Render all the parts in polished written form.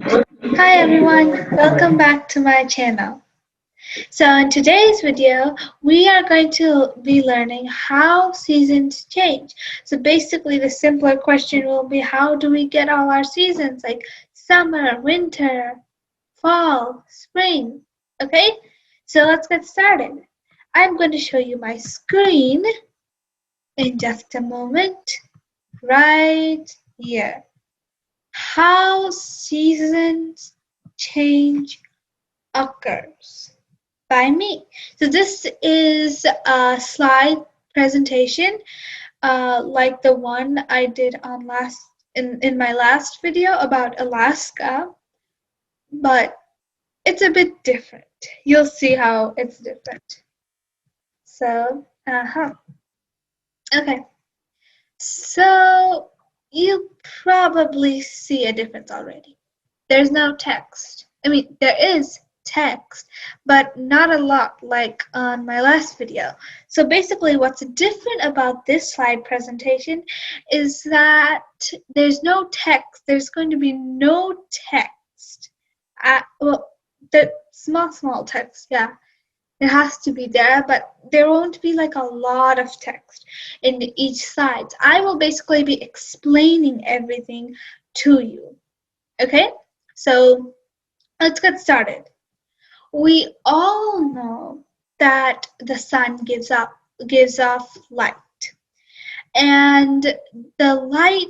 Hi everyone, welcome back to my channel. So in today's video, we are going to be learning how seasons change. So basically the simpler question will be, how do we get all our seasons like summer, winter, fall, spring? Okay, so let's get started. I'm going to show you my screen in just a moment, right here. How seasons change occurs by me. So this is a slide presentation like the one I did on in my last video about Alaska, but it's a bit different. You'll see how it's different. So, okay. So you probably see a difference already. There's no text. I mean, there is text, but not a lot like on my last video. So basically what's different about this slide presentation is that there's no text. There's going to be no text. Well, the small text, yeah. It has to be there, but there won't be like a lot of text in each slide. I will basically be explaining everything to you. Okay? So let's get started. We all know that the sun gives off light. And the light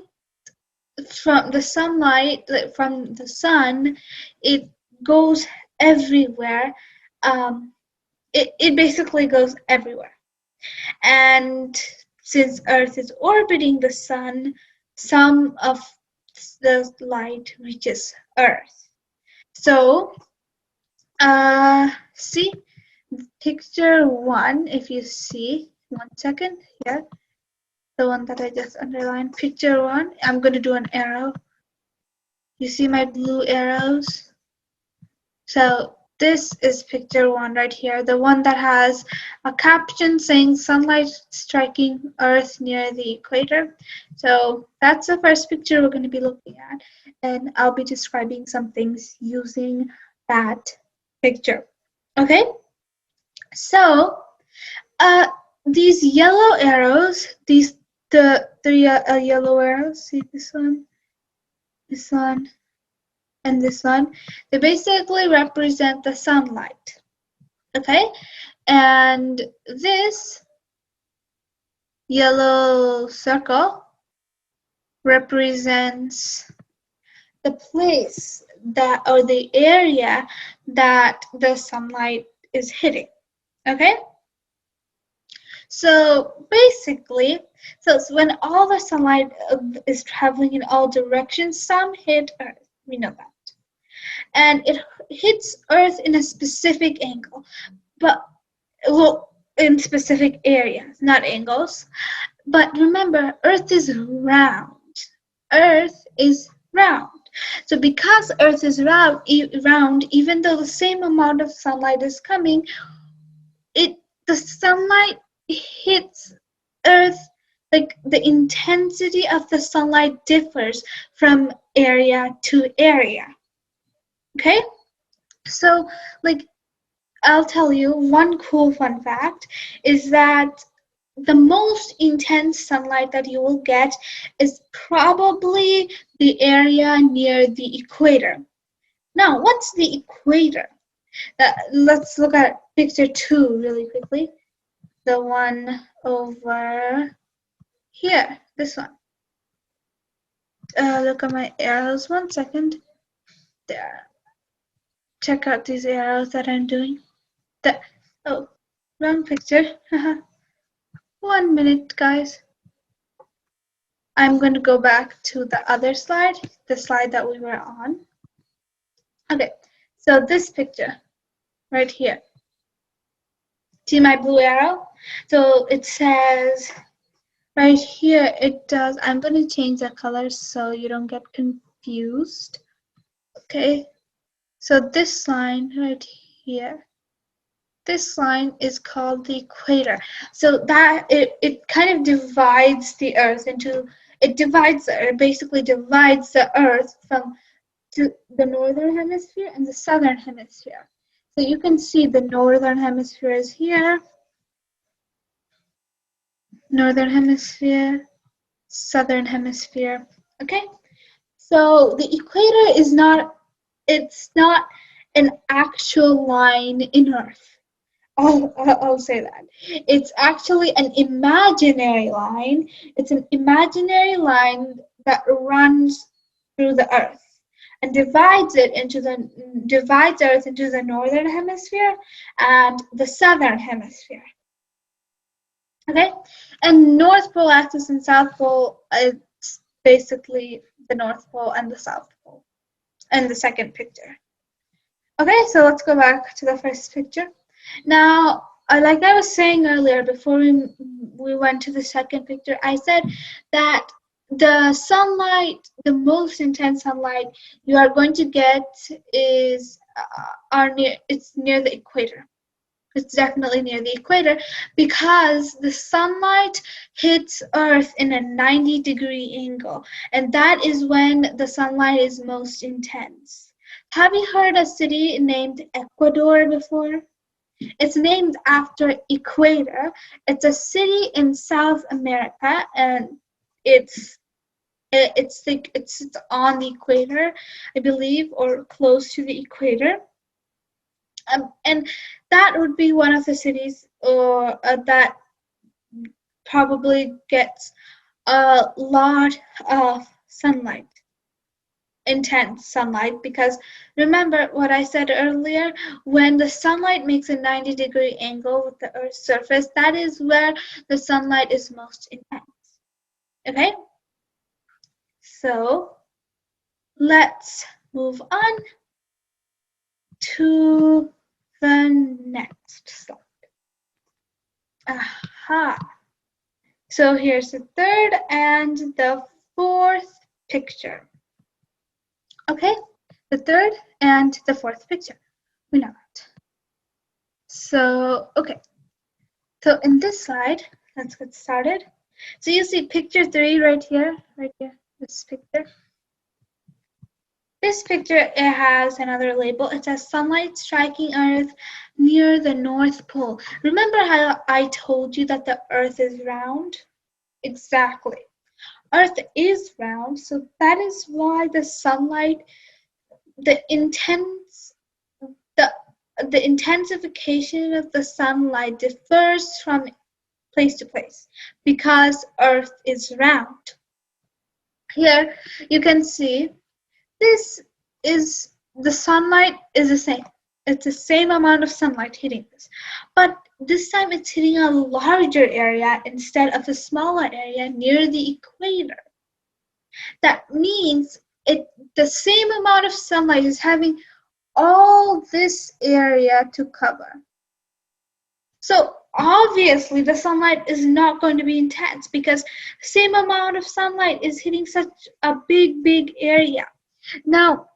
from the sunlight from the sun, it goes everywhere. It basically goes everywhere. And since Earth is orbiting the sun, some of the light reaches Earth. So, see picture one, if you see, 1 second here, the one that I just underlined, picture one, I'm going to do an arrow. You see my blue arrows? So this is picture one right here, the one that has a caption saying sunlight striking Earth near the equator. So that's the first picture we're going to be looking at, and I'll be describing some things using that picture. Okay, so these yellow arrows, the yellow arrows, see this one, and this one, they basically represent the sunlight. Okay, and this yellow circle represents the place that, or the area that the sunlight is hitting. Okay, so basically, so when all the sunlight is traveling in all directions, some hit Earth, we know that, and it hits Earth in a specific angle, but well, in specific areas, not angles. But remember, Earth is round. Earth is round. So because Earth is round, even though the same amount of sunlight is coming, the sunlight hits Earth, like the intensity of the sunlight differs from area to area. Okay? So like I'll tell you one cool fun fact is that the most intense sunlight that you will get is probably the area near the equator. Now, what's the equator? Let's look at picture 2 really quickly. The one over here, this one. Look at my arrows, 1 second. There. Check out these arrows that I'm doing. Oh, wrong picture. 1 minute, guys. I'm going to go back to the other slide, the slide that we were on. Okay, so this picture right here. See my blue arrow? So it says right here, it does, I'm going to change the color so you don't get confused. Okay, so this line right here, this line is called the equator. So that it kind of divides the Earth into, it basically divides the Earth from to the northern hemisphere and the southern hemisphere. So you can see the northern hemisphere is here, northern hemisphere, southern hemisphere. Okay? So the equator is not, it's not an actual line in Earth. I'll say that. It's actually an imaginary line. It's an imaginary line that runs through the Earth and divides Earth into the northern hemisphere and the southern hemisphere. Okay, and North Pole axis and South Pole, it's basically the North Pole and the South Pole in the second picture. Okay, so let's go back to the first picture. Now, like I was saying earlier, before we went to the second picture, I said that the sunlight, the most intense sunlight you are going to get is it's near the equator. It's definitely near the equator because the sunlight hits Earth in a 90-degree angle, and that is when the sunlight is most intense. Have you heard a city named Ecuador before? It's named after equator. It's a city in South America, and it's on the equator, I believe, or close to the equator. And that would be one of the cities that probably gets a lot of sunlight, intense sunlight, because remember what I said earlier, when the sunlight makes a 90-degree angle with the Earth's surface, that is where the sunlight is most intense. Okay? So let's move on to the next slide. Aha. So here's the third and the fourth picture. Okay, the third and the fourth picture. We know that. So, okay. So in this slide, let's get started. So you see picture 3 right here, this picture. This picture, it has another label. It says sunlight striking Earth near the North Pole. Remember how I told you that the Earth is round? Exactly. Earth is round, so that is why the sunlight, the intensification of the sunlight differs from place to place because Earth is round. Here you can see the sunlight is the same. It's the same amount of sunlight hitting this. But this time it's hitting a larger area instead of a smaller area near the equator. That means the same amount of sunlight is having all this area to cover. So obviously the sunlight is not going to be intense because the same amount of sunlight is hitting such a big area. Now,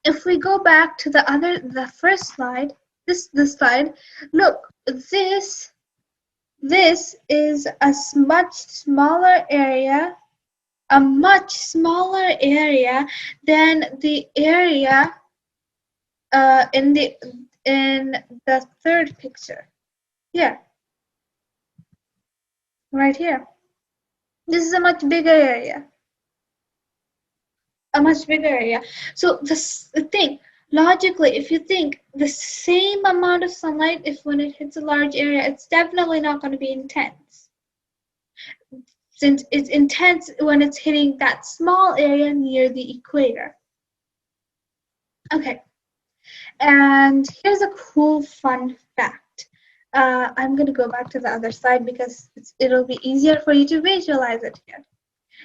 if we go back to the first slide, this slide, look, this is a much smaller area than the area in the third picture. Here, right here. This is a much bigger area. So the thing, logically, if you think the same amount of sunlight, if when it hits a large area, it's definitely not going to be intense. Since it's intense when it's hitting that small area near the equator. Okay, and here's a cool fun fact. I'm going to go back to the other side because it'll be easier for you to visualize it here.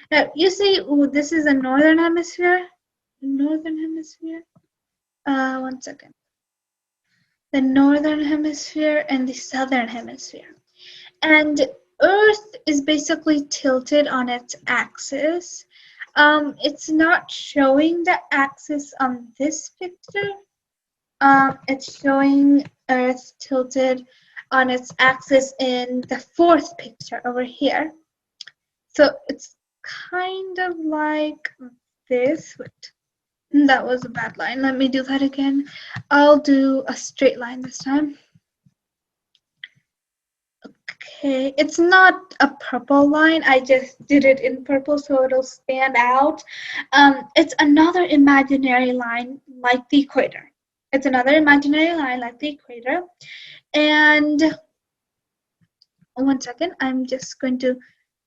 Now, you see, this is a northern hemisphere. One second. The northern hemisphere and the southern hemisphere. And Earth is basically tilted on its axis. It's not showing the axis on this picture. It's showing Earth tilted on its axis in the fourth picture over here. So it's kind of like this. That was a bad line. Let me do that again. I'll do a straight line this time. Okay, it's not a purple line. I just did it in purple so it'll stand out. It's another imaginary line like the equator. It's another imaginary line like the equator. And one second, I'm just going to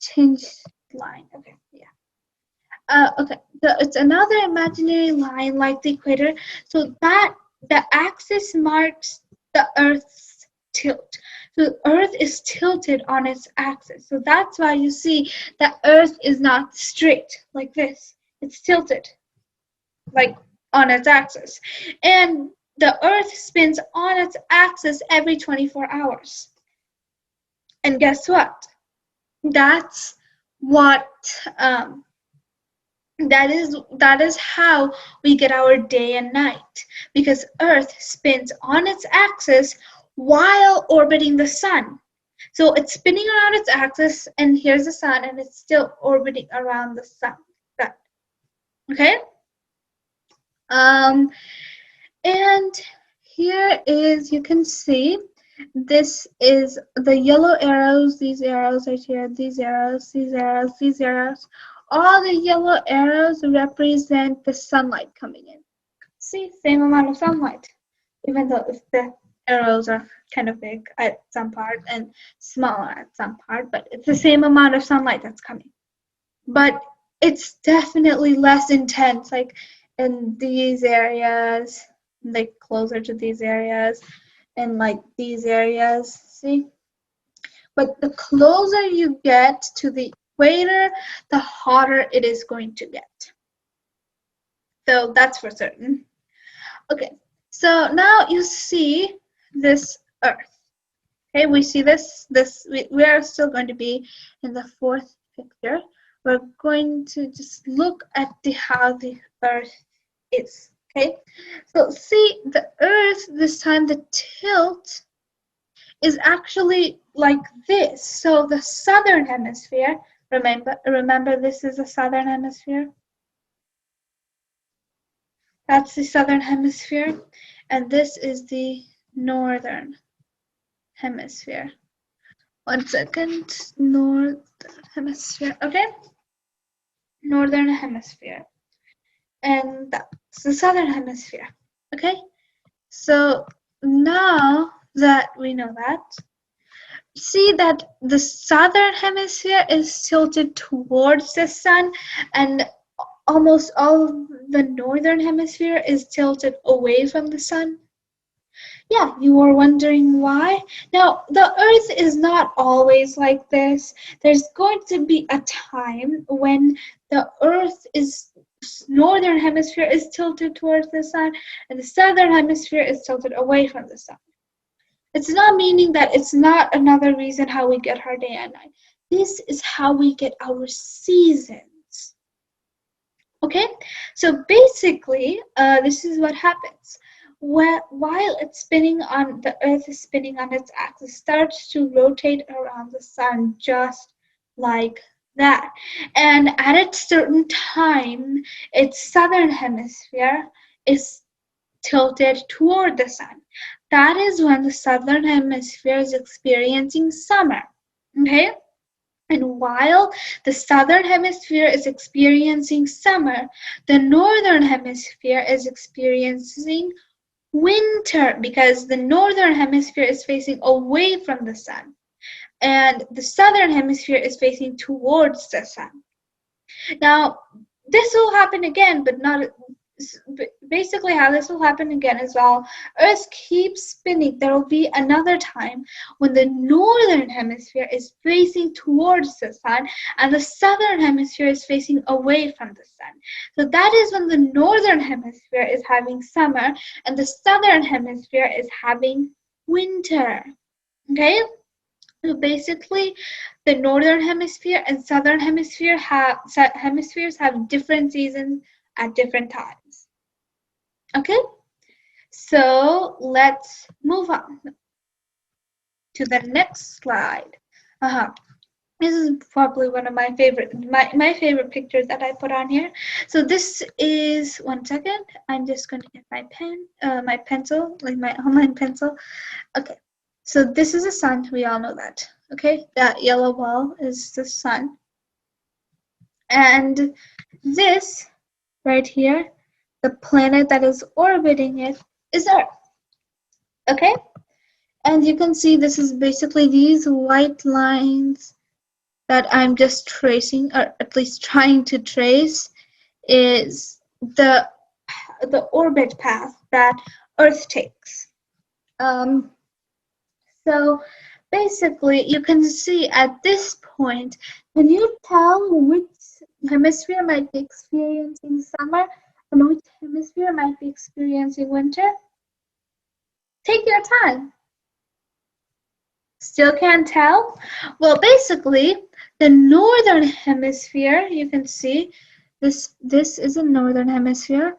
change line. Okay, yeah. Okay, so it's another imaginary line like the equator. So that the axis marks the Earth's tilt. So the Earth is tilted on its axis. So that's why you see that Earth is not straight like this. It's tilted like on its axis. And the Earth spins on its axis every 24 hours. And guess what? That's what that is how we get our day and night, because Earth spins on its axis while orbiting the sun. So it's spinning around its axis, and here's the sun, and it's still orbiting around the sun. Okay? And here is, you can see, this is the yellow arrows, these arrows right here, these arrows, these arrows, these arrows. All the yellow arrows represent the sunlight coming in. See, same amount of sunlight, even though if the arrows are kind of big at some part and smaller at some part, but it's the same amount of sunlight that's coming. But it's definitely less intense, like in these areas, like closer to these areas, and like these areas, see? But the closer you get to the equator, the hotter it is going to get. So that's for certain. Okay, so now you see this Earth. Okay, we see this. We are still going to be in the fourth picture. We're going to just look at how the Earth is. Okay, so see the Earth this time, the tilt is actually like this. So the southern hemisphere, remember this is the southern hemisphere. That's the southern hemisphere, and this is the northern hemisphere. One second, northern hemisphere, okay? Northern hemisphere. And that's the southern hemisphere, okay? So now that we know that, see that the southern hemisphere is tilted towards the sun, and almost all the northern hemisphere is tilted away from the sun. Yeah, you were wondering why? Now, the Earth is not always like this. There's going to be a time when the Earth is northern hemisphere is tilted towards the sun and the southern hemisphere is tilted away from the sun. It's not meaning that it's not another reason how we get our day and night. This is how we get our seasons. Okay, so basically, this is what happens. While it's spinning on, the Earth is spinning on its axis, starts to rotate around the sun just like that. And at a certain time, its southern hemisphere is tilted toward the sun. That is when the southern hemisphere is experiencing summer. Okay? And while the southern hemisphere is experiencing summer, the northern hemisphere is experiencing winter, because the northern hemisphere is facing away from the sun and the southern hemisphere is facing towards the sun. Now, this will happen again, but not basically how this will happen again is while Earth keeps spinning, there will be another time when the northern hemisphere is facing towards the sun and the southern hemisphere is facing away from the sun. So that is when the northern hemisphere is having summer and the southern hemisphere is having winter. Okay? So basically, the northern hemisphere and southern hemispheres have different seasons at different times. Okay, so let's move on to the next slide. This is probably one of my favorite pictures that I put on here. So this is, one second, I'm just going to get my pen, my pencil, like my online pencil. Okay, so this is the sun. We all know that. Okay, that yellow ball is the sun, and this right here, the planet that is orbiting it, is Earth. Okay, and you can see this is basically these white lines that I'm just tracing, or at least trying to trace, is the orbit path that Earth takes. So basically, you can see at this point, can you tell which hemisphere might be experiencing summer and which hemisphere might be experiencing winter? Take your time. Still can't tell? Well, basically, the northern hemisphere, you can see, this is a northern hemisphere,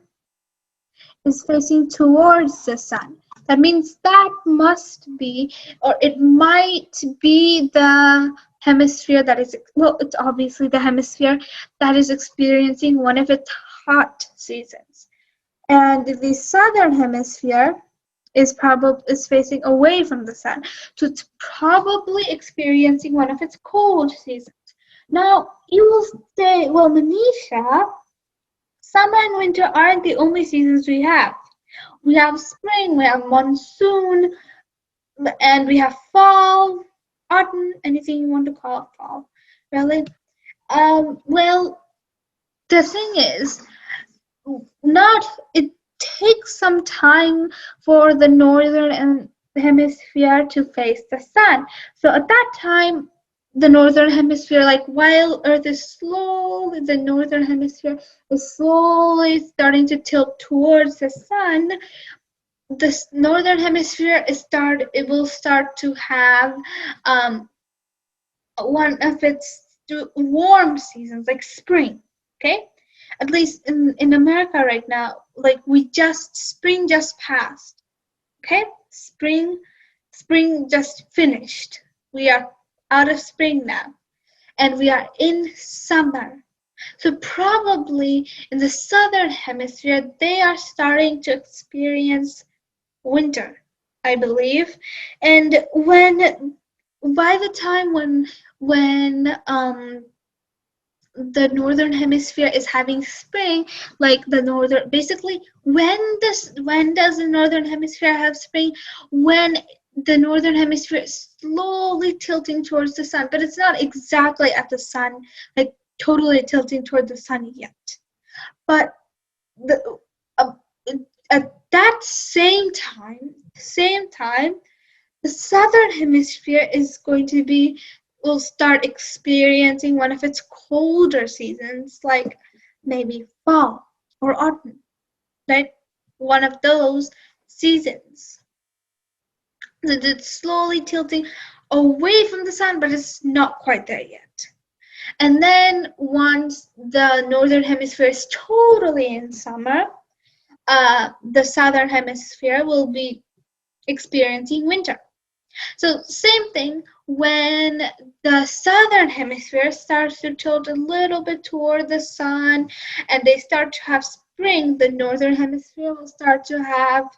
is facing towards the sun. That means that must be, or it might be the hemisphere that is, well, it's obviously the hemisphere that is experiencing one of its hot seasons. And the southern hemisphere is facing away from the sun, so it's probably experiencing one of its cold seasons. Now you will say, well, Manisha, summer and winter aren't the only seasons we have. We have spring, we have monsoon, and we have fall, autumn, anything you want to call fall, really. Well, the thing is, not it takes some time for the northern hemisphere to face the sun. So at that time, the northern hemisphere, like while Earth is slowly, the northern hemisphere is slowly starting to tilt towards the sun. The northern hemisphere it will start to have one of its warm seasons, like spring. Okay, at least in America right now, like spring just passed. Okay, spring just finished. We are out of spring now, and we are in summer. So probably in the southern hemisphere, they are starting to experience winter, I believe. And by the time when the northern hemisphere is having spring, like basically when does the northern hemisphere have spring? When the northern hemisphere is slowly tilting towards the sun, but it's not exactly at the sun, like totally tilting toward the sun yet. But the uh, at that same time, the southern hemisphere will start experiencing one of its colder seasons, like maybe fall or autumn, right? One of those seasons. It's slowly tilting away from the sun, but it's not quite there yet. And then once the northern hemisphere is totally in summer, the southern hemisphere will be experiencing winter. So same thing, when the southern hemisphere starts to tilt a little bit toward the sun and they start to have spring, the northern hemisphere will start to have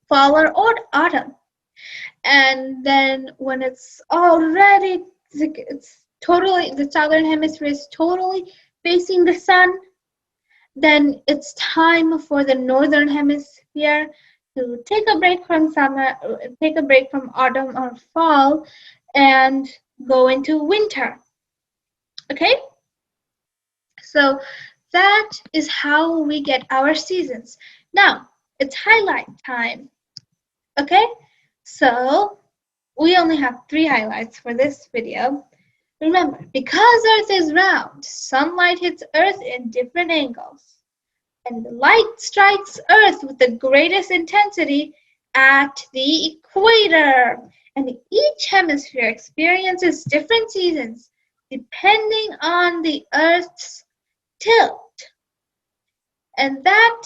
fall or autumn. And then when it's already, the southern hemisphere is totally facing the sun, then it's time for the northern hemisphere to take a break from summer, take a break from autumn or fall, and go into winter. Okay? So that is how we get our seasons. Now, it's highlight time. Okay? So we only have 3 highlights for this video. Remember, because Earth is round, sunlight hits Earth in different angles, and the light strikes Earth with the greatest intensity at the equator. And each hemisphere experiences different seasons depending on the Earth's tilt. And that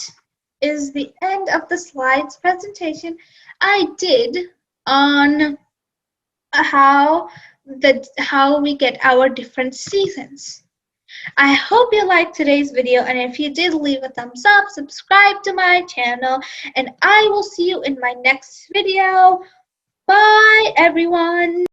is the end of the slides presentation I did on how how we get our different seasons. I hope you liked today's video, and if you did, leave a thumbs up, subscribe to my channel, and I will see you in my next video. Bye everyone!